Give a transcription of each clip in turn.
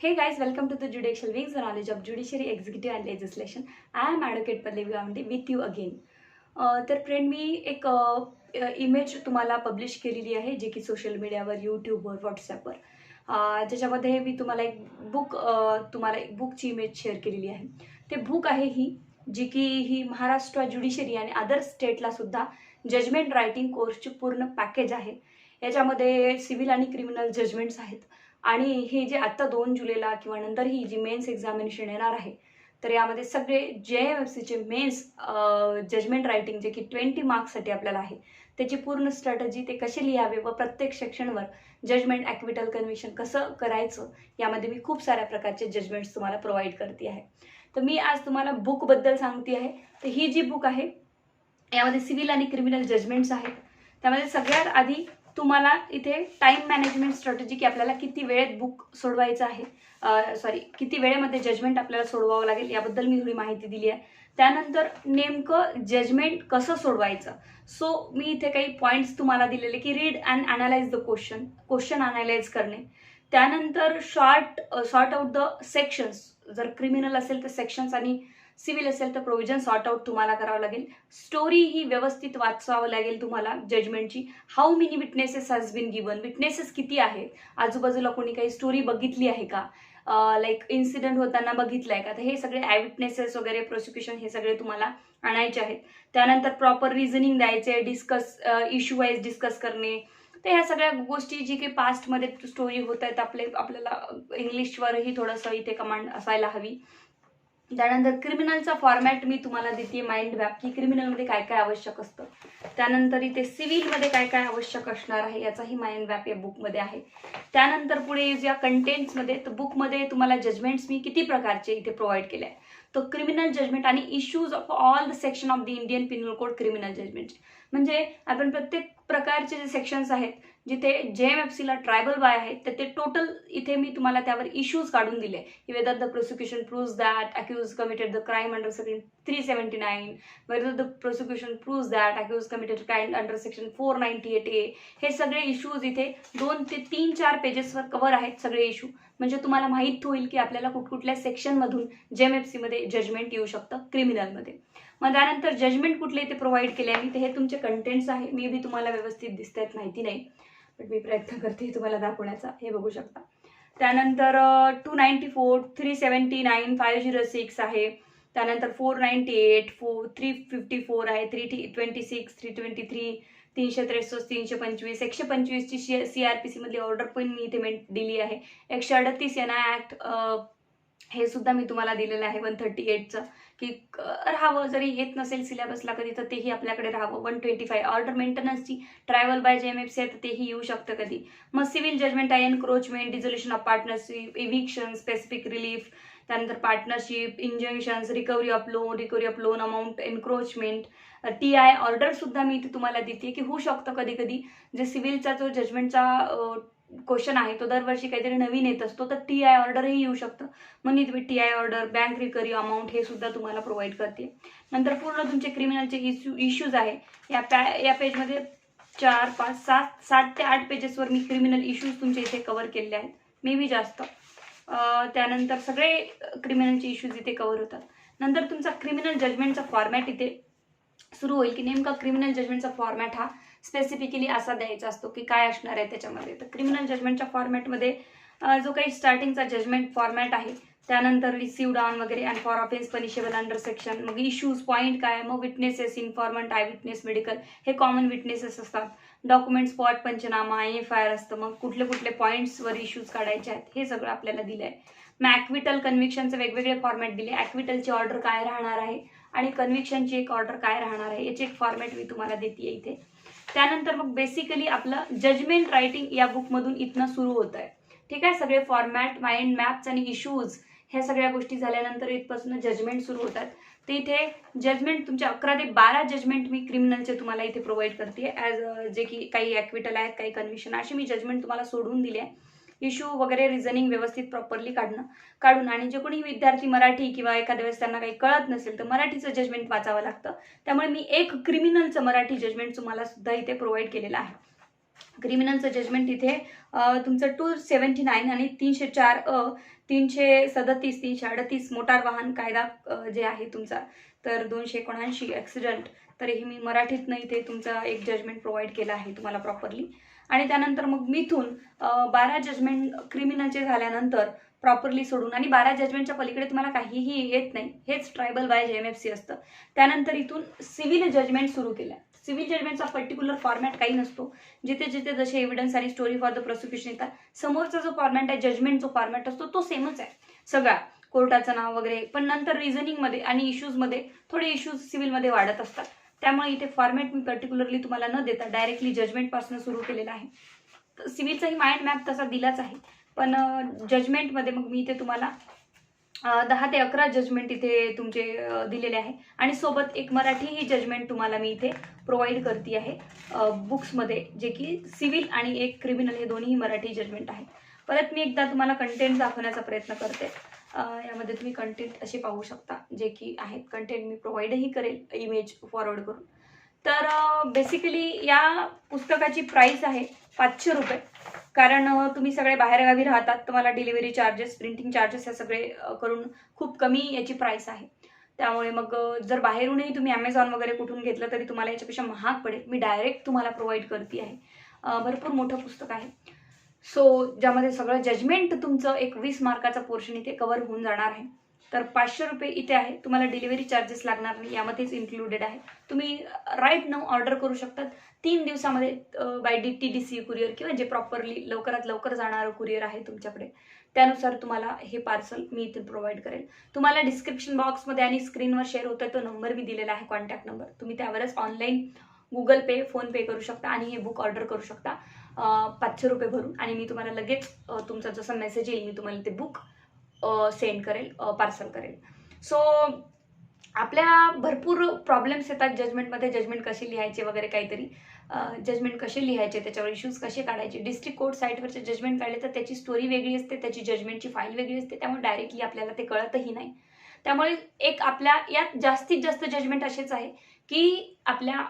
Hey guys, welcome to the Judicial Wings, the knowledge of judiciary, executive and legislation. I am Advocate Pallavi Gawande with you again. तर friend मी एक image तुम्हाला publish केलेली आहे जे की social मीडियावर, यूट्यूबवर, व्हॉट्सॲपवर, ज्याच्यामध्ये मी तुम्हाला एक बुकची इमेज शेअर केलेली आहे. ते बुक आहे जी की महाराष्ट्र ज्युडिशरी आणि अदर स्टेटला सुद्धा जजमेंट रायटिंग कोर्सची पूर्ण पॅकेज आहे. याच्यामध्ये सिव्हिल आणि क्रिमिनल जजमेंट्स आहेत आणि हे जे आत्ता 2 जुलैला किंवा नंतर ही जी मेन्स एक्झामिनेशन येणार आहे, तर यामध्ये सगळे JMFCचे मेन्स जजमेंट रायटिंग जे की 20 मार्क्ससाठी आपल्याला आहे, त्याची पूर्ण स्ट्रॅटजी ते कसे लिहावे व प्रत्येक सेक्शनवर जजमेंट, ॲक्विटल, कन्व्हिक्शन कसं करायचं, यामध्ये मी खूप साऱ्या प्रकारचे जजमेंट्स तुम्हाला प्रोव्हाइड करते आहे. तर मी आज तुम्हाला बुकबद्दल सांगते आहे. तर ही जी बुक आहे, यामध्ये सिव्हिल आणि क्रिमिनल जजमेंट्स आहेत. त्यामध्ये सगळ्यात आधी तुम्हाला इथे टाईम मॅनेजमेंट स्ट्रॅटेजी, की आपल्याला किती वेळेत बुक सोडवायचं आहे, किती वेळेमध्ये जजमेंट आपल्याला सोडवावं लागेल, याबद्दल मी थोडी माहिती दिली आहे. त्यानंतर नेमकं जजमेंट कसं सोडवायचं, सो मी इथे काही पॉईंट्स तुम्हाला दिलेले, की read and analyse the question analyse करणे. त्यानंतर सॉर्ट आउट द सेक्शन्स, जर क्रिमिनल असेल तर सेक्शन्स आणि सिव्हिल असेल तर प्रोव्हिजन सॉर्ट आउट तुम्हाला करावं लागेल. स्टोरी ही व्यवस्थित वाचावं लागेल तुम्हाला जजमेंटची. How many witnesses has been given, witnesses किती आहेत, आजूबाजूला कोणी काही स्टोरी बघितली आहे का, लाईक इन्सिडेंट होताना बघितलं आहे का, तर हे सगळे आय विटनेसेस वगैरे, प्रोसिक्युशन, हे सगळे तुम्हाला आणायचे आहेत. त्यानंतर प्रॉपर रिझनिंग द्यायचे, इश्यू वाईज डिस्कस करणे. तर ह्या सगळ्या गोष्टी जी काही पास्टमध्ये स्टोरी होत आहेत आपल्याला इंग्लिशवरही थोडंसं इथे कमांड असायला हवी. त्यानंतर क्रिमिनलचा फॉर्मॅट मी तुम्हाला देते, माइंड मॅप, की क्रिमिनलमध्ये काय काय आवश्यक असतं. त्यानंतर इथे सिव्हिलमध्ये काय काय आवश्यक असणार आहे याचाही माइंड मॅप या बुकमध्ये आहे. त्यानंतर पुढे ज्या कंटेंट्समध्ये, तर बुकमध्ये तुम्हाला जजमेंट्स मी किती प्रकारचे इथे प्रोव्हाइड केले आहे. तो क्रिमिनल जजमेंट आणि issues of all the section of the Indian penal code criminal judgement, म्हणजे आपण प्रत्येक प्रकारचे जे सेक्शन्स आहेत जिथे JMFCला ट्रायबल बाय आहेत, तर ते टोटल इथे मी तुम्हाला त्यावर इश्यूज काढून दिले, की whether the prosecution proves that accuse committed the crime under section 379, whether the prosecution proves that accuse committed crime under section 498A. हे सगळे इश्यूज इथे 2 ते 3-4 पेजेसवर कव्हर आहेत सगळे इश्यू, म्हणजे तुम्हाला माहीत होईल की आपल्याला कुठकुठल्या सेक्शनमधून JMFCमध्ये जजमेंट येऊ शकतं क्रिमिनलमध्ये. मग त्यानंतर जजमेंट कुठले इथे प्रोव्हाइड केले आहे, ते हे तुमचे कंटेंट्स आहे. मे बी तुम्हाला व्यवस्थित दिसत आहेत माहिती नाही, बट मी प्रयत्न करते तुम्हाला दाखवण्याचा. हे बघू शकता. त्यानंतर 294, 379, 506 आहे. त्यानंतर 498, 354 आहे, 326, 323, 363, 325, 125ची CRPC मधली ऑर्डर पण मी इथे दिली आहे. 138 ऍक्ट, हे सुद्धा मी तुम्हाला दिलेलं आहे. 138चं, की राहावं, जरी येत नसेल सिलेबसला कधी तर तेही आपल्याकडे राहावं. 125 ऑर्डर मेंटेनन्सची ट्रायबल बाय JMFC आहे, तर तेही येऊ शकतं कधी. मग सिव्हिल जजमेंट आहे, encroachment, dissolution of partnership, eviction, specific relief, त्यानंतर partnership, injunctions, recovery of loan amount, encroachment, TI order सुद्धा मी इथे तुम्हाला देते, की होऊ शकतं कधी कधी जे सिव्हिलचा जो जजमेंटचा क्वेश्चन आहे तो दरवर्षी काहीतरी नवीन येत असतो, तर TI ऑर्डरही येऊ शकतं. मग तुम्ही TI order, bank recovery amount, हे सुद्धा तुम्हाला प्रोव्हाइड करते. नंतर पूर्ण तुमचे क्रिमिनलचे इश्यूज आहे या पेजमध्ये 4, 5, 7 ते 8 पेजेसवर मी क्रिमिनल इश्यूज तुमचे इथे कव्हर केलेले आहेत, मे बी जास्त. त्यानंतर सगळे क्रिमिनलचे इश्यूज इथे कव्हर होतात. नंतर तुमचा क्रिमिनल जजमेंटचा फॉर्मॅट इथे सुरू होईल, की नेमका क्रिमिनल जजमेंटचा फॉर्मॅट हा स्पेसिफिकली असा द्यायचा असतो, की काय असणार आहे त्याच्यामध्ये. तर क्रिमिनल जजमेंटच्या फॉर्मॅटमध्ये जो काही स्टार्टिंगचा जजमेंट फॉर्मॅट आहे, त्यानंतर रिसिव्ड ऑन वगैरे, आणि for offence punishable under section, मग इश्यूज पॉईंट काय, मग विटनेसेस, इन्फॉर्मंट, आय विटनेस, मेडिकल, हे कॉमन विटनेसेस असतात. डॉक्युमेंट, स्पॉट पंचनामा, IFIR असतं. मग कुठले कुठले पॉईंट्सवर इश्यूज काढायचे आहेत, हे सगळं आपल्याला दिलं आहे. मग ॲक्विटल, कन्व्हिक्शनचे वेगवेगळे फॉर्मॅट दिले. ॲक्विटलची ऑर्डर काय राहणार आहे आणि कन्व्हिक्शनची एक ऑर्डर काय राहणार आहे, याचे एक फॉर्मॅट मी तुम्हाला देते इथे. त्यानंतर मग बेसिकली आपलं जजमेंट रायटिंग या बुकमधून इथनं सुरू होत आहे. ठीक आहे. सगळे फॉर्मॅट, माइंड मॅप्स आणि इश्यूज, ह्या सगळ्या गोष्टी झाल्यानंतर इथपासून जजमेंट सुरू होतात. तर इथे जजमेंट तुमचे 11 ते 12 जजमेंट मी क्रिमिनलचे तुम्हाला इथे प्रोव्हाइड करते, जे की काही ॲक्विटल आहेत, काही कन्व्हिक्शन, असे मी जजमेंट तुम्हाला सोडून दिले आहे. इश्यू वगैरे रिझनिंग व्यवस्थित प्रॉपरली काढून, आणि जे कोणी विद्यार्थी मराठी किंवा एखाद्या वेळेस त्यांना काही कळत नसेल तर मराठीचं जजमेंट वाचावं लागतं, त्यामुळे मी एक क्रिमिनलचं मराठी जजमेंट तुम्हाला सुद्धा इथे प्रोव्हाइड केलेलं आहे. क्रिमिनलचं जजमेंट इथे तुमचं 279 आणि 304 337 338 मोटार वाहन कायदा जे आहे तुमचा, तर 279 ॲक्सिडेंट, तरीही मी मराठीतनं इथे तुमचा एक जजमेंट प्रोव्हाइड केला आहे तुम्हाला प्रॉपरली. आणि त्यानंतर मग मिथून 12 जजमेंट क्रिमिनलचे झाल्यानंतर प्रॉपरली सोडून, आणि 12 जजमेंटच्या पलीकडे तुम्हाला काहीही येत नाही, हेच ट्रायबल बाय JMFC असतं. त्यानंतर इथून सिव्हिल जजमेंट सुरू केलं. सिव्हिल जजमेंटचा पर्टिक्युलर फॉर्मॅट काही नसतो. जिथे जिथे जसे एव्हिडन्स आणि स्टोरी फॉर द प्रोसिक्युशन येतात, समोरचा जो फॉर्मॅट आहे, जजमेंट जो फॉर्मॅट असतो तो सेमच आहे सगळा, कोर्टाचं नाव वगैरे. पण नंतर रिझनिंगमध्ये आणि इश्यूजमध्ये थोडे इश्यूज सिव्हिलमध्ये वाढत असतात. त्यामुळे इथे फॉर्मॅट मी पर्टिक्युलरली तुम्हाला न देता डायरेक्टली जजमेंटपासून सुरू केलेला आहे. सिव्हिलचाही माइंड मॅप तसा दिलाच आहे, पण जजमेंटमध्ये मग मी इथे तुम्हाला 10 ते 11 जजमेंट इथे तुमचे दिलेले आहे. आणि सोबत एक मराठीही जजमेंट तुम्हाला मी इथे प्रोव्हाइड करते आहे बुक्समध्ये, जे की सिव्हिल आणि एक क्रिमिनल हे दोन्ही मराठी जजमेंट आहेत. परत मी एकदा तुम्हाला कंटेंट दाखवण्याचा प्रयत्न करते. यामध्ये तुम्ही कंटेंट असे पाहू शकता जे की आहेत. कंटेंट मी प्रोव्हाइडही करेल इमेज फॉरवर्ड करून. तर बेसिकली या पुस्तकाची प्राईस आहे 500 रुपये. कारण तुम्ही सगळे बाहेरगावी राहतात, तुम्हाला डिलिव्हरी चार्जेस, प्रिंटिंग चार्जेस हे सगळे करून खूप कमी याची प्राईस आहे. त्यामुळे मग जर बाहेरूनही तुम्ही Amazon वगैरे कुठून घेतलं तरी तुम्हाला याच्यापेक्षा महाग पडेल. मी डायरेक्ट तुम्हाला प्रोव्हाइड करते आहे. भरपूर मोठं पुस्तक आहे. सो ज्यामध्ये सगळं जजमेंट तुमचं एक 20 मार्काचा पोर्शन इथे कव्हर होऊन जाणार आहे. तर 500 रुपये इथे आहे. तुम्हाला डिलिव्हरी चार्जेस लागणार नाही, यामध्येच इन्क्लुडेड आहे. तुम्ही राईट नाऊ ऑर्डर करू शकतात 3 दिवसामध्ये बाय DTDC कुरिअर, किंवा जे प्रॉपरली लवकरात लवकर जाणारं कुरिअर आहे तुमच्याकडे, त्यानुसार तुम्हाला हे पार्सल मी इथे प्रोव्हाइड करेल. तुम्हाला डिस्क्रिप्शन बॉक्समध्ये आणि स्क्रीनवर शेअर होतोय तो नंबर मी दिलेला आहे, कॉन्टॅक्ट नंबर. तुम्ही त्यावरच ऑनलाईन Google पे, फोनपे करू शकता आणि हे बुक ऑर्डर करू शकता 500 रुपये भरून. आणि मी तुम्हाला लगेच तुमचा जसा मेसेज येईल मी तुम्हाला ते बुक सेंड करेल, पार्सल करेल. सो आपल्याला भरपूर प्रॉब्लेम्स येतात जजमेंटमध्ये. जजमेंट कसे लिहायचे वगैरे काहीतरी, जजमेंट कसे लिहायचे, त्याच्यावर इश्यूज कसे काढायचे. डिस्ट्रिक्ट कोर्ट साईटवरचे जजमेंट काढले तर त्याची स्टोरी वेगळी असते, त्याची जजमेंटची फाईल वेगळी असते. त्यामुळे डायरेक्टली आपल्याला ते कळतही नाही. त्यामुळे एक आपल्या यात जास्तीत जास्त जजमेंट असेच आहे की आपल्या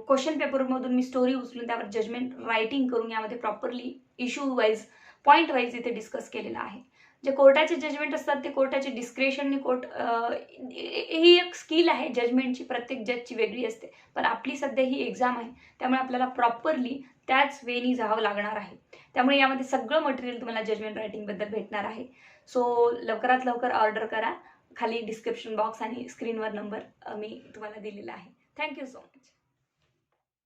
क्वेश्चन पेपरमधून मी स्टोरी उचलून त्यावर जजमेंट रायटिंग करून यामध्ये properly issue wise, point wise इथे डिस्कस केलेलं आहे. जे कोर्टाचे जजमेंट असतात ते कोर्टाचे डिस्क्रेशनने ही एक स्किल आहे जजमेंटची, प्रत्येक जजची वेगळी असते. पण आपली सध्या ही एक्झाम आहे, त्यामुळे आपल्याला प्रॉपरली त्याच वेनी जावं लागणार आहे. त्यामुळे यामध्ये सगळं मटेरियल तुम्हाला जजमेंट रायटिंगबद्दल भेटणार आहे. सो लवकरात लवकर ऑर्डर करा. खाली डिस्क्रिप्शन बॉक्स आणि स्क्रीनवर नंबर मी तुम्हाला दिलेला आहे. Thank you so much.